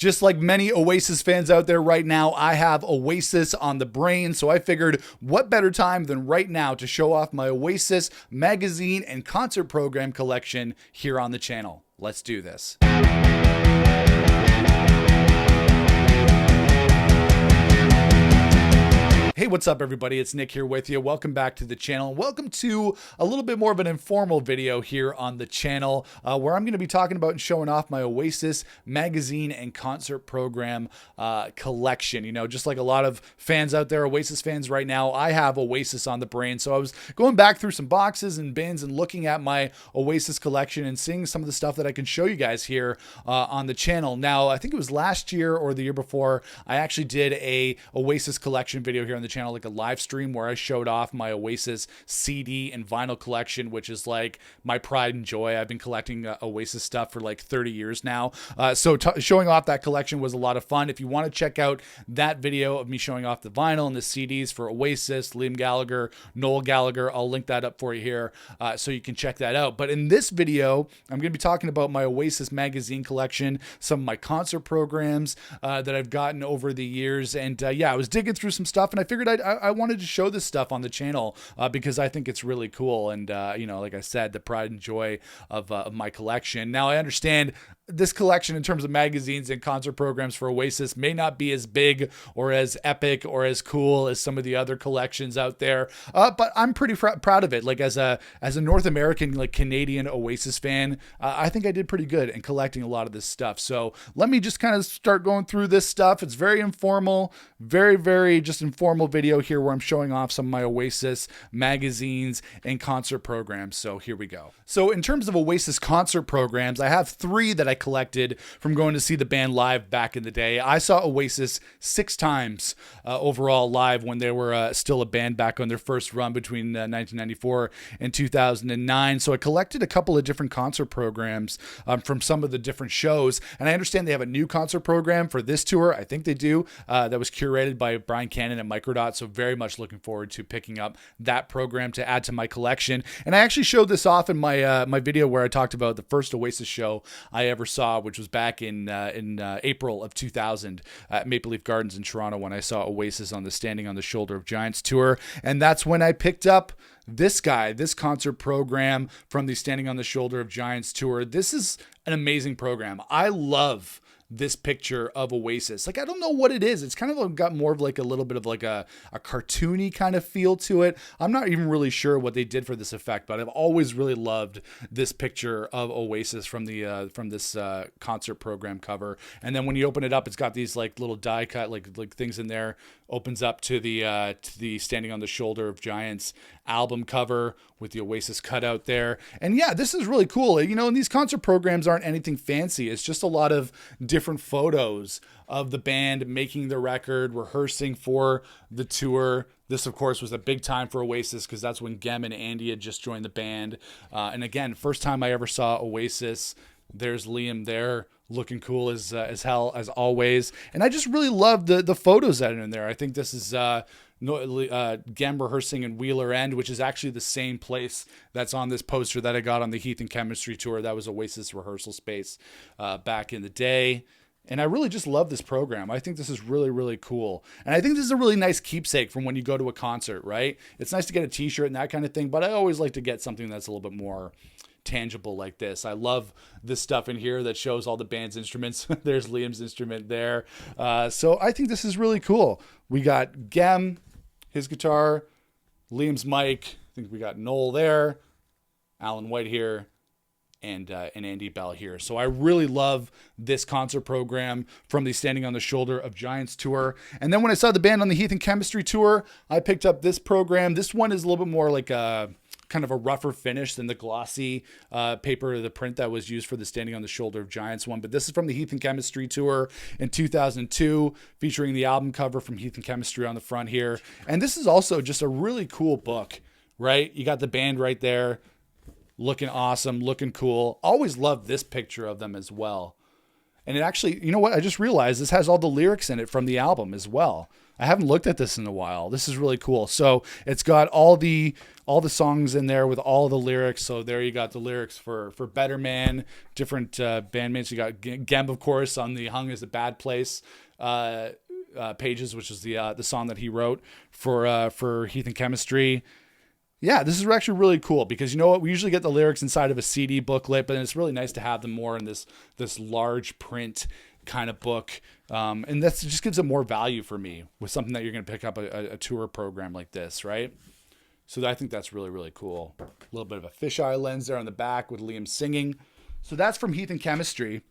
Just like many Oasis fans out there right now, I have Oasis on the brain, so I figured what better time than right now to show off my Oasis magazine and concert program collection here on the channel. Let's do this. Hey, what's up everybody? It's Nick here with you. Welcome back to the channel. Welcome to a little bit more of an informal video here on the channel where I'm going to be talking about and showing off my Oasis magazine and concert program collection. You know, just like a lot of fans out there, Oasis fans right now, I have Oasis on the brain. So I was going back through some boxes and bins and looking at my Oasis collection and seeing some of the stuff that I can show you guys here on the channel. Now, I think it was last year or the year before, I actually did a Oasis collection video here on the channel, like a live stream where I showed off my Oasis CD and vinyl collection, which is like my pride and joy. I've been collecting Oasis stuff for like 30 years now. So showing off that collection was a lot of fun. If you want to check out that video of me showing off the vinyl and the CDs for Oasis, Liam Gallagher, Noel Gallagher, I'll link that up for you here so you can check that out. But in this video, I'm going to be talking about my Oasis magazine collection, some of my concert programs that I've gotten over the years. And yeah, I was digging through some stuff and I figured I wanted to show this stuff on the channel because I think it's really cool. And, you know, like I said, the pride and joy of my collection. Now, I understand this collection in terms of magazines and concert programs for Oasis may not be as big or as epic or as cool as some of the other collections out there. But I'm pretty proud of it. Like as a North American, like Canadian Oasis fan, I think I did pretty good in collecting a lot of this stuff. So let me just kind of start going through this stuff. It's very informal, very just informal video here where I'm showing off some of my Oasis magazines and concert programs. So here we go. So in terms of Oasis concert programs, I have 3 that I collected from going to see the band live back in the day. I saw Oasis 6 times overall live when they were still a band back on their first run between 1994 and 2009. So I collected a couple of different concert programs from some of the different shows. And I understand they have a new concert program for this tour. I think they do. That was curated by Brian Cannon at Microdot. So very much looking forward to picking up that program to add to my collection. And I actually showed this off in my my video where I talked about the first Oasis show I ever saw, which was back in April of 2000 at Maple Leaf Gardens in Toronto when I saw Oasis on the Standing on the Shoulder of Giants tour. And that's when I picked up this concert program from the Standing on the Shoulder of Giants tour. This is an amazing program. I love this picture of Oasis. Like, I don't know what it is. It's kind of got more of like a little bit of like a cartoony kind of feel to it. I'm not even really sure what they did for this effect, but I've always really loved this picture of Oasis from the from this concert program cover. And then when you open it up, it's got these like little die cut like things in there. Opens up to the Standing on the Shoulder of Giants album cover with the Oasis cutout there. And yeah, this is really cool. You know, and these concert programs aren't anything fancy. It's just a lot of different photos of the band making the record, rehearsing for the tour. This, of course, was a big time for Oasis because that's when Gem and Andy had just joined the band. And again, first time I ever saw Oasis. There's Liam there, looking cool as hell as always. And I just really love the photos that are in there. I think this is Gem rehearsing in Wheeler End, which is actually the same place that's on this poster that I got on the Heath and Chemistry tour. That was Oasis rehearsal space back in the day. And I really just love this program. I think this is really cool. And I think this is a really nice keepsake from when you go to a concert, right? It's nice to get a t-shirt and that kind of thing, but I always like to get something that's a little bit more tangible like this. I love this stuff in here that shows all the band's instruments. There's Liam's instrument there. So I think this is really cool. We got Gem, his guitar, Liam's mic. I think we got Noel there, Alan White here, and Andy Bell here. So I really love this concert program from the Standing on the Shoulder of Giants tour. And then when I saw the band on the Heath and Chemistry tour, I picked up this program. This one is a little bit more like a kind of a rougher finish than the glossy paper, the print that was used for the Standing on the Shoulder of Giants one. But this is from the Heath and Chemistry tour in 2002, featuring the album cover from Heath and Chemistry on the front here. And this is also just a really cool book, right? You got the band right there, looking awesome, looking cool. Always loved this picture of them as well. And it actually, you know what? I just realized this has all the lyrics in it from the album as well. I haven't looked at this in a while. This is really cool. So it's got all the songs in there with all the lyrics. So there you got the lyrics for Better Man, different bandmates. You got Gemb, of course, on the Hung is a Bad Place pages, which is the song that he wrote for Heath and Chemistry. Yeah, this is actually really cool because you know what? We usually get the lyrics inside of a CD booklet, but it's really nice to have them more in this large print kind of book. And that just gives it more value for me with something that you're going to pick up a tour program like this, right? So I think that's really, really cool. A little bit of a fisheye lens there on the back with Liam singing. So that's from Heath and Chemistry.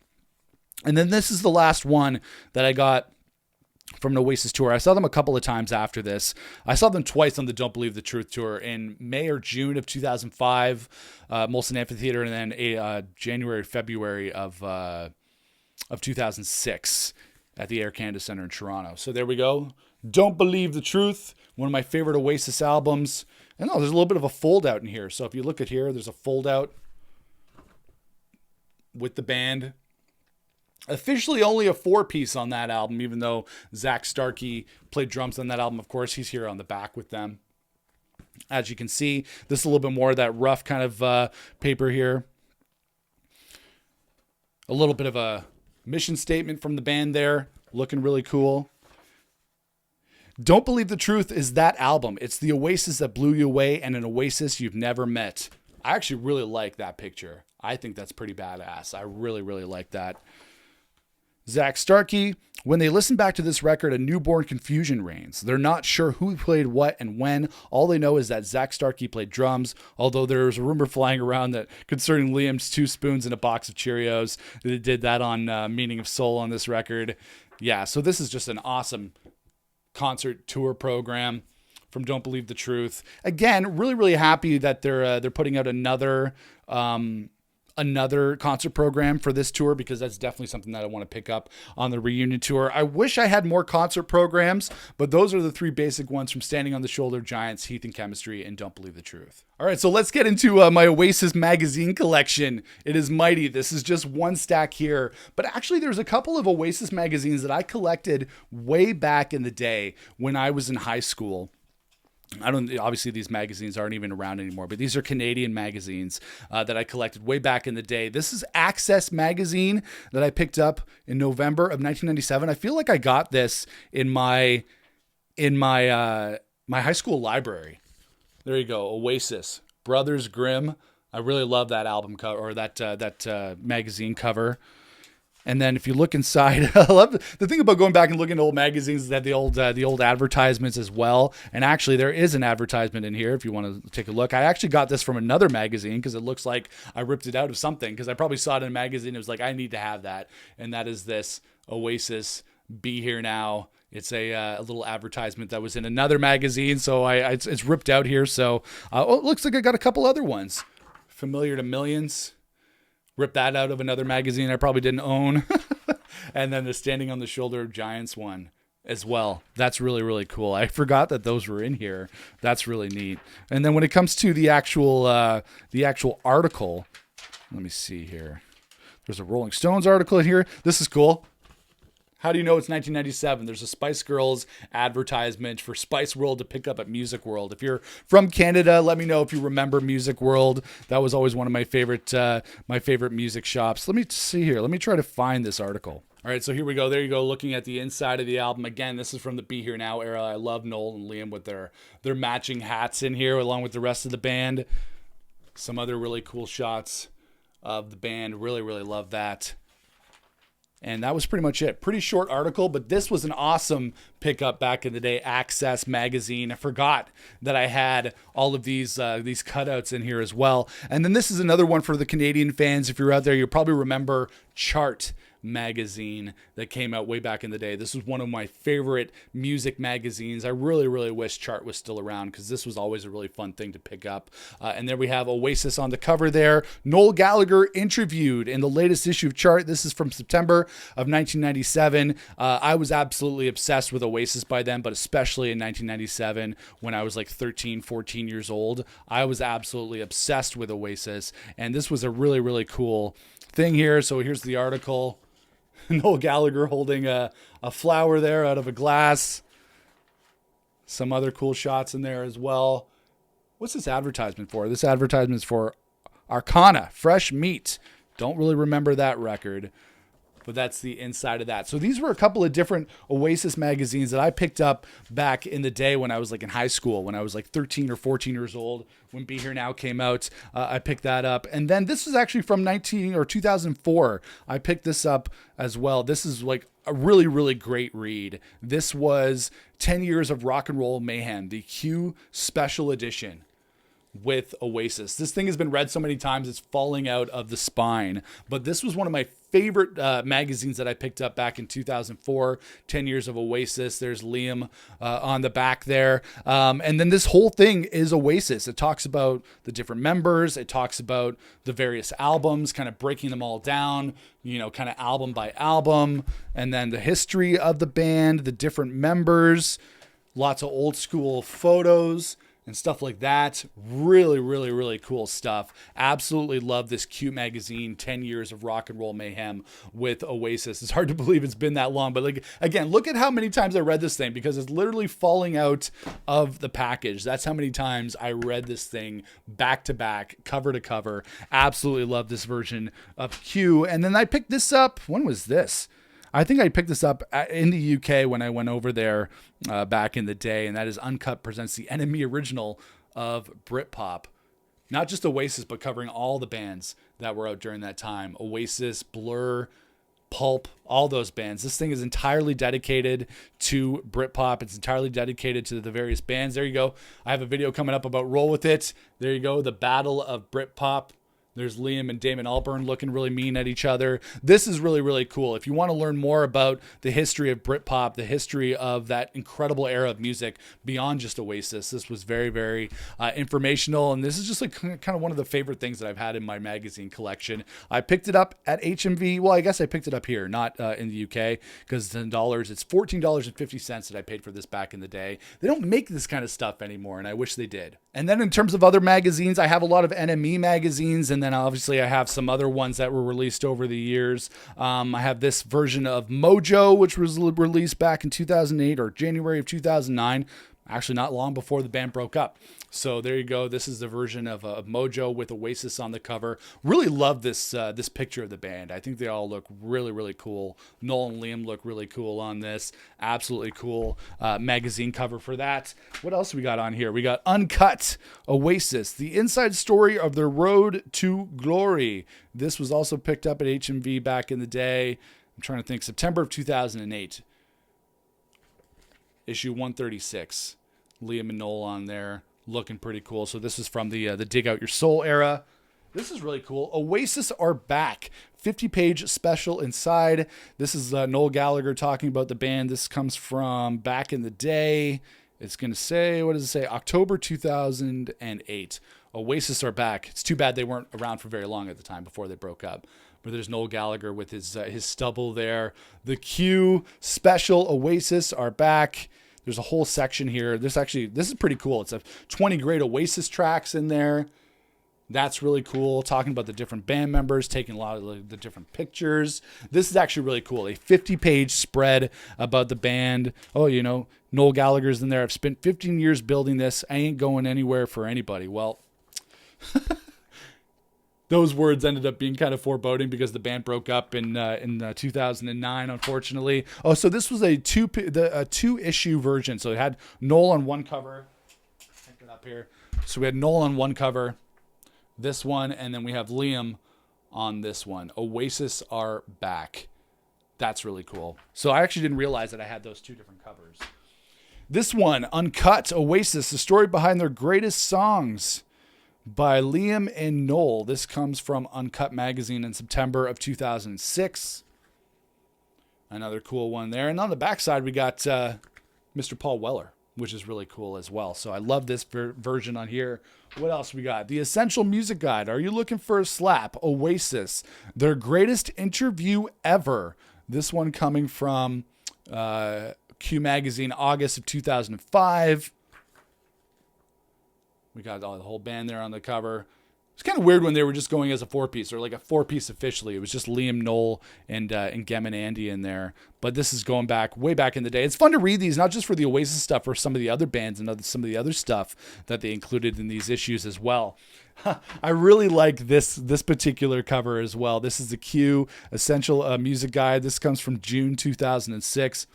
And then this is the last one that I got from an Oasis tour. I saw them a couple of times after this. I saw them twice on the Don't Believe the Truth tour in May or June of 2005, Molson Amphitheater, and then January, February of 2006 at the Air Canada Centre in Toronto. So there we go. Don't Believe the Truth, one of my favorite Oasis albums. And there's a little bit of a fold out in here. So if you look at here, there's a fold out with the band. Officially only a 4-piece on that album, even though Zach Starkey played drums on that album. Of course, he's here on the back with them. As you can see, this is a little bit more of that rough kind of paper here. A little bit of a mission statement from the band there, looking really cool. Don't Believe the Truth is that album. It's the Oasis that blew you away and an Oasis you've never met. I actually really like that picture. I think that's pretty badass. I really, really like that. Zach Starkey, when they listen back to this record, a newborn confusion reigns. They're not sure who played what and when. All they know is that Zach Starkey played drums, although there's a rumor flying around that concerning Liam's 2 spoons and a box of Cheerios. They did that on Meaning of Soul on this record. Yeah, so this is just an awesome concert tour program from Don't Believe the Truth. Again, really, really happy that they're putting out another concert program for this tour, because that's definitely something that I want to pick up on the reunion tour. I wish I had more concert programs, but those are the 3 basic ones from Standing on the Shoulder Giants, Heath and Chemistry, and Don't Believe the Truth. All right, so let's get into my Oasis magazine collection. It is mighty. This is just one stack here, but actually there's a couple of Oasis magazines that I collected way back in the day when I was in high school. Obviously these magazines aren't even around anymore, but these are Canadian magazines that I collected way back in the day. This is Access magazine that I picked up in November of 1997. I feel like I got this in my high school library. There you go. Oasis, Brothers Grimm. I really love that album cover, or that magazine cover. And then if you look inside, I love the thing about going back and looking at old magazines is that the old advertisements as well. And actually there is an advertisement in here if you want to take a look. I actually got this from another magazine because it looks like I ripped it out of something, because I probably saw it in a magazine. It was like, I need to have that. And that is this Oasis Be Here Now. It's a little advertisement that was in another magazine. So it's ripped out here. So it looks like I got a couple other ones. Familiar to Millions. Rip that out of another magazine I probably didn't own. And then the Standing on the Shoulder of Giants one as well. That's really, really cool. I forgot that those were in here. That's really neat. And then when it comes to the actual article, let me see here. There's a Rolling Stones article in here. This is cool. How do you know it's 1997? There's a Spice Girls advertisement for Spice World to pick up at Music World. If you're from Canada, let me know if you remember Music World. That was always one of my favorite music shops. Let me see here. Let me try to find this article. All right, so here we go. There you go, looking at the inside of the album. Again, this is from the Be Here Now era. I love Noel and Liam with their matching hats in here along with the rest of the band. Some other really cool shots of the band. Really, really love that. And that was pretty much it. Pretty short article, but this was an awesome pickup back in the day. Access magazine. I forgot that I had all of these cutouts in here as well. And then this is another one for the Canadian fans. If you're out there, you'll probably remember Chart magazine that came out way back in the day. This was one of my favorite music magazines. I really, really wish Chart was still around, because this was always a really fun thing to pick up. And there we have Oasis on the cover there. Noel Gallagher interviewed in the latest issue of Chart. This is from September of 1997. I was absolutely obsessed with Oasis by then, but especially in 1997 when I was like 13, 14 years old. I was absolutely obsessed with Oasis, and this was a really, really cool thing here. So here's the article. Noel Gallagher holding a flower there out of a glass. Some other cool shots in there as well. What's this advertisement for? This advertisement is for Arcana, fresh meat. Don't really remember that record, but that's the inside of that. So these were a couple of different Oasis magazines that I picked up back in the day when I was like in high school, when I was like 13 or 14 years old, when Be Here Now came out. I picked that up. And then this is actually from 2004. I picked this up as well. This is like a really, really great read. This was 10 Years of Rock and Roll Mayhem, the Q Special Edition with Oasis. This thing has been read so many times, it's falling out of the spine. But this was one of my favorite magazines that I picked up back in 2004, 10 Years of Oasis. There's Liam on the back there. And then this whole thing is Oasis. It talks about the different members. It talks about the various albums, kind of breaking them all down, you know, kind of album by album. And then the history of the band, the different members, lots of old school photos and stuff like that. Really, really, really cool stuff. Absolutely love this cute magazine, 10 Years of Rock and Roll Mayhem with Oasis. It's hard to believe it's been that long, but like, again, look at how many times I read this thing because it's literally falling out of the package. That's how many times I read this thing back to back, cover to cover. Absolutely love this version of Q. And then I picked this up. When was this? I think I picked this up in the UK when I went over there back in the day, and that is Uncut presents the Enemy original of Britpop. Not just Oasis, but covering all the bands that were out during that time. Oasis, Blur, Pulp, all those bands. This thing is entirely dedicated to Britpop. It's entirely dedicated to the various bands. There you go. I have a video coming up about Roll With It. There you go. The Battle of Britpop. There's Liam and Damon Albarn looking really mean at each other. This is really, really cool. If you want to learn more about the history of Britpop, the history of that incredible era of music beyond just Oasis, this was very, very informational. And this is just like kind of one of the favorite things that I've had in my magazine collection. I picked it up at HMV. Well, I guess I picked it up here, not in the UK, because it's $10. It's $14.50 that I paid for this back in the day. They don't make this kind of stuff anymore, and I wish they did. And then in terms of other magazines, I have a lot of NME magazines, and then obviously I have some other ones that were released over the years. I have this version of Mojo, which was released back in 2008 or January of 2009. Actually, not long before the band broke up. So there you go. This is the version of Mojo with Oasis on the cover. Really love this this picture of the band. I think they all look really, really cool. Noel and Liam look really cool on this. Absolutely cool magazine cover for that. What else we got on here? We got Uncut, Oasis, the inside story of their road to glory. This was also picked up at HMV back in the day. I'm trying to think. September of 2008. Issue 136. Liam and Noel on there, looking pretty cool. So this is from the Dig Out Your Soul era. This is really cool. Oasis are back. 50-page special inside. This is Noel Gallagher talking about the band. This comes from back in the day. It's going to say, what does it say? October 2008. Oasis are back. It's too bad they weren't around for very long at the time before they broke up. But there's Noel Gallagher with his stubble there. The Q special Oasis are back. There's a whole section here. This is pretty cool. It's 20 great Oasis tracks in there. That's really cool. Talking about the different band members, taking a lot of the different pictures. This is actually really cool. A 50-page spread about the band. Oh, you know, Noel Gallagher's in there. I've spent 15 years building this. I ain't going anywhere for anybody. Well, those words ended up being kind of foreboding because the band broke up in 2009, unfortunately. Oh, so this was a two-issue version. So it had Noel on one cover. Pick it up here. So we had Noel on one cover, this one, and then we have Liam on this one. Oasis are back. That's really cool. So I actually didn't realize that I had those two different covers. This one, Uncut, Oasis, the story behind their greatest songs, by Liam and Noel. This comes from Uncut Magazine in September of 2006. Another cool one there. And on the backside, we got Mr. Paul Weller, which is really cool as well. So I love this version on here. What else we got? The Essential Music Guide. Are you looking for a slap? Oasis, their greatest interview ever. This one coming from Q Magazine, August of 2005. We got the whole band there on the cover. It's kind of weird when they were just going as a 4-piece, or like a 4-piece officially. It was just Liam, Noel, and Gem and Andy in there. But this is going back, way back in the day. It's fun to read these, not just for the Oasis stuff, for some of the other bands and some of the other stuff that they included in these issues as well. I really like this particular cover as well. This is the Q Essential Music Guide. This comes from June 2006.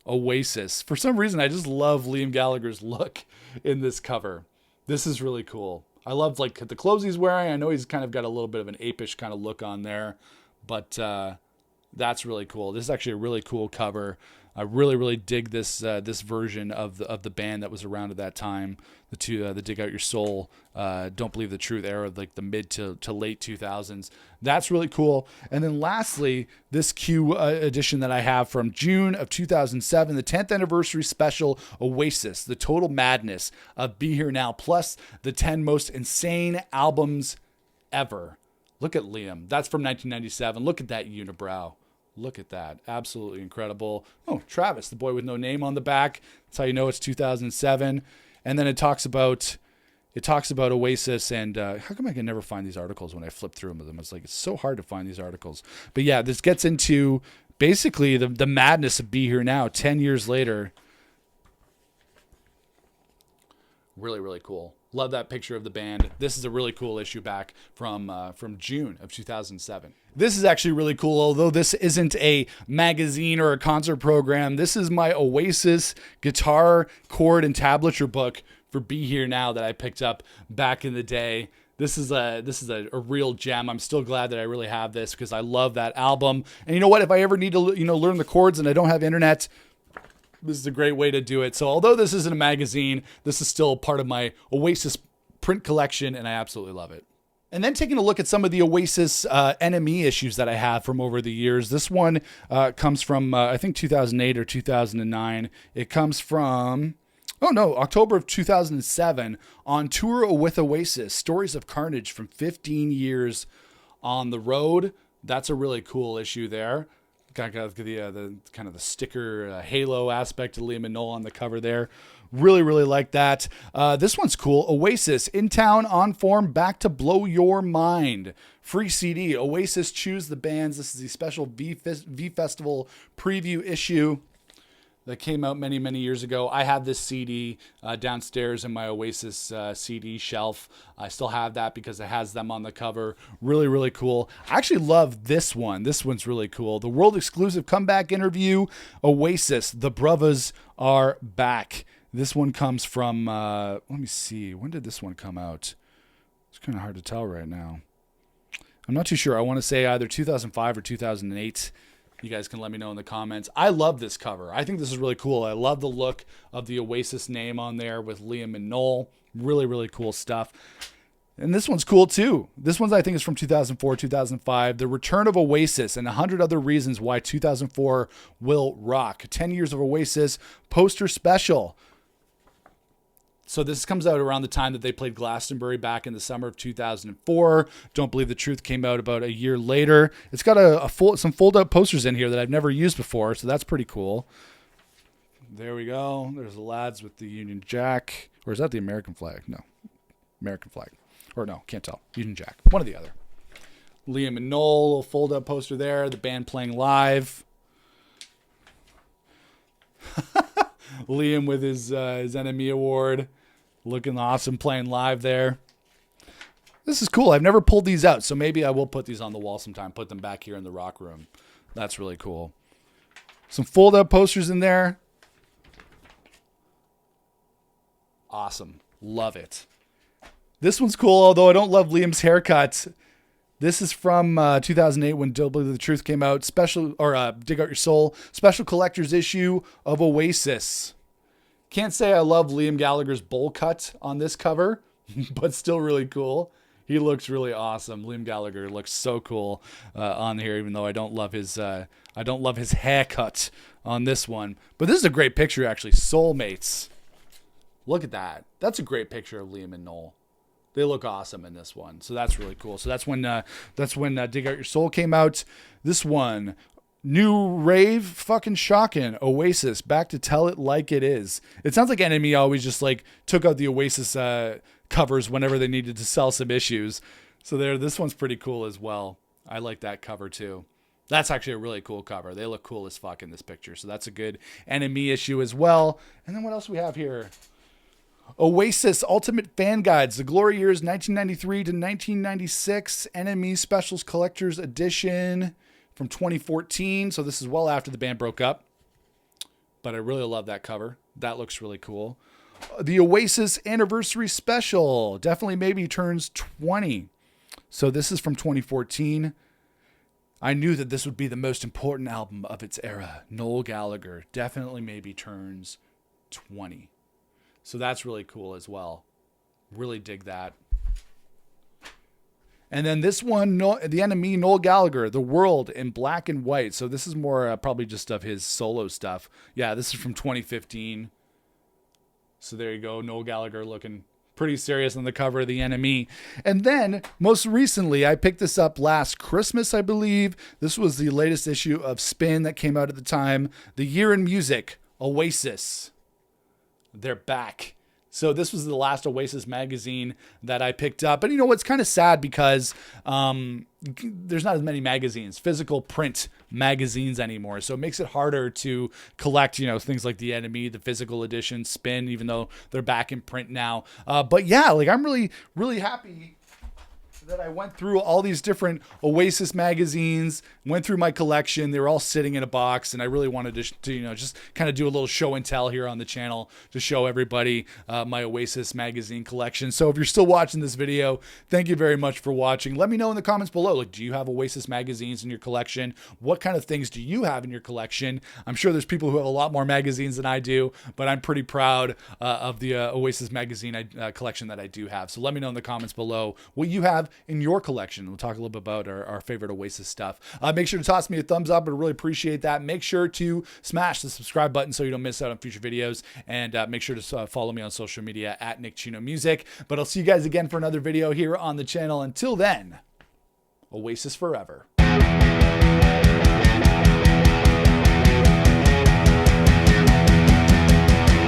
Oasis. For some reason, I just love Liam Gallagher's look in this cover. This is really cool. I love like the clothes he's wearing. I know he's kind of got a little bit of an apish kind of look on there, but that's really cool. This is actually a really cool cover. I really, really dig this this version of the band that was around at that time. The Dig Out Your Soul, Don't Believe the Truth era, like the mid to late 2000s. That's really cool. And then lastly, this Q edition that I have from June of 2007, the 10th anniversary special Oasis, the total madness of Be Here Now, plus the 10 most insane albums ever. Look at Liam. That's from 1997. Look at that unibrow. Look at that. Absolutely incredible. Oh, Travis, the boy with no name on the back. That's how you know it's 2007. And then it talks about Oasis, and how come I can never find these articles when I flip through them? It's like, it's so hard to find these articles. But yeah, this gets into basically the madness of Be Here Now 10 years later. Really, really cool. Love that picture of the band. This is a really cool issue back from June of 2007. This is actually really cool, although this isn't a magazine or a concert program. This is my Oasis guitar, chord, and tablature book for Be Here Now that I picked up back in the day. This is a real gem. I'm still glad that I really have this because I love that album. And you know what? If I ever need to learn the chords and I don't have internet, this is a great way to do it. So although this isn't a magazine, this is still part of my Oasis print collection, and I absolutely love it. And then taking a look at some of the Oasis NME issues that I have from over the years. This one comes from, I think, 2008 or 2009. It comes from, October of 2007, On Tour with Oasis, Stories of Carnage from 15 years on the road. That's a really cool issue there. Got the kind of the sticker halo aspect of Liam and Noel on the cover there. Really, really like that. This one's cool. Oasis, In Town, On Form, Back to Blow Your Mind. Free CD. Oasis Choose the Bands. This is the special V Festival preview issue that came out many, many years ago. I have this CD downstairs in my Oasis CD shelf. I still have that because it has them on the cover. Really, really cool. I actually love this one. This one's really cool. The world exclusive comeback interview, Oasis, The Brothers Are Back. This one comes from, let me see. When did this one come out? It's kind of hard to tell right now. I'm not too sure. I want to say either 2005 or 2008. You guys can let me know in the comments. I love this cover. I think this is really cool. I love the look of the Oasis name on there with Liam and Noel. Really, really cool stuff. And this one's cool too. This one I think is from 2004, 2005. The Return of Oasis and 100 Other Reasons Why 2004 Will Rock. 10 years of Oasis poster special. So this comes out around the time that they played Glastonbury back in the summer of 2004. Don't Believe the Truth came out about a year later. It's got some fold-out posters in here that I've never used before, so that's pretty cool. There we go. There's the lads with the Union Jack. Or is that the American flag? No. American flag. Or no, can't tell. Union Jack. One or the other. Liam and Noel, little fold-out poster there. The band playing live. Liam with his NME award. Looking awesome playing live there. This is cool. I've never pulled these out, so maybe I will put these on the wall sometime. Put them back here in the rock room. That's really cool. Some fold-out posters in there. Awesome. Love it. This one's cool, although I don't love Liam's haircut. This is from 2008 when Don't Believe the Truth came out. Dig Out Your Soul. Special collector's issue of Oasis. Can't say I love Liam Gallagher's bowl cut on this cover, but still really cool. He looks really awesome. Liam Gallagher looks so cool on here, even though I don't love his haircut on this one. But this is a great picture, actually. Soulmates. Look at that. That's a great picture of Liam and Noel. They look awesome in this one, so that's really cool. So that's when Dig Out Your Soul came out. This one. New rave, fucking shocking. Oasis, back to Tell It Like It Is. It sounds like NME always just like took out the Oasis covers whenever they needed to sell some issues. So this one's pretty cool as well. I like that cover too. That's actually a really cool cover. They look cool as fuck in this picture. So that's a good NME issue as well. And then what else we have here? Oasis Ultimate Fan Guides, the glory years 1993 to 1996, NME Specials Collector's Edition from 2014. So this is well after the band broke up. But I really love that cover. That looks really cool. The Oasis Anniversary Special, Definitely Maybe turns 20. So this is from 2014. I knew that this would be the most important album of its era. Noel Gallagher, Definitely Maybe turns 20. So that's really cool as well. Really dig that. And then this one, the NME Noel Gallagher, The World in Black and White. So this is more probably just of his solo stuff. Yeah, this is from 2015. So there you go. Noel Gallagher looking pretty serious on the cover of the NME. And then most recently, I picked this up last Christmas, I believe. This was the latest issue of Spin that came out at the time. The Year in Music, Oasis. They're back. So this was the last Oasis magazine that I picked up. And you know, it's kind of sad because there's not as many magazines, physical print magazines anymore. So it makes it harder to collect, you know, things like the NME, the physical edition, Spin, even though they're back in print now. But yeah, like I'm really, really happy that I went through all these different Oasis magazines, went through my collection. They were all sitting in a box, and I really wanted to you know, just kind of do a little show and tell here on the channel to show everybody my Oasis magazine collection. So if you're still watching this video, thank you very much for watching. Let me know in the comments below, like, do you have Oasis magazines in your collection? What kind of things do you have in your collection? I'm sure there's people who have a lot more magazines than I do, but I'm pretty proud of the Oasis magazine collection that I do have. So let me know in the comments below what you have in your collection. We'll talk a little bit about our favorite Oasis stuff. Make sure to toss me a thumbs up. I'd really appreciate that. Make sure to smash the subscribe button so you don't miss out on future videos. And make sure to follow me on social media at Nick Chino Music. But I'll see you guys again for another video here on the channel. Until then, Oasis forever.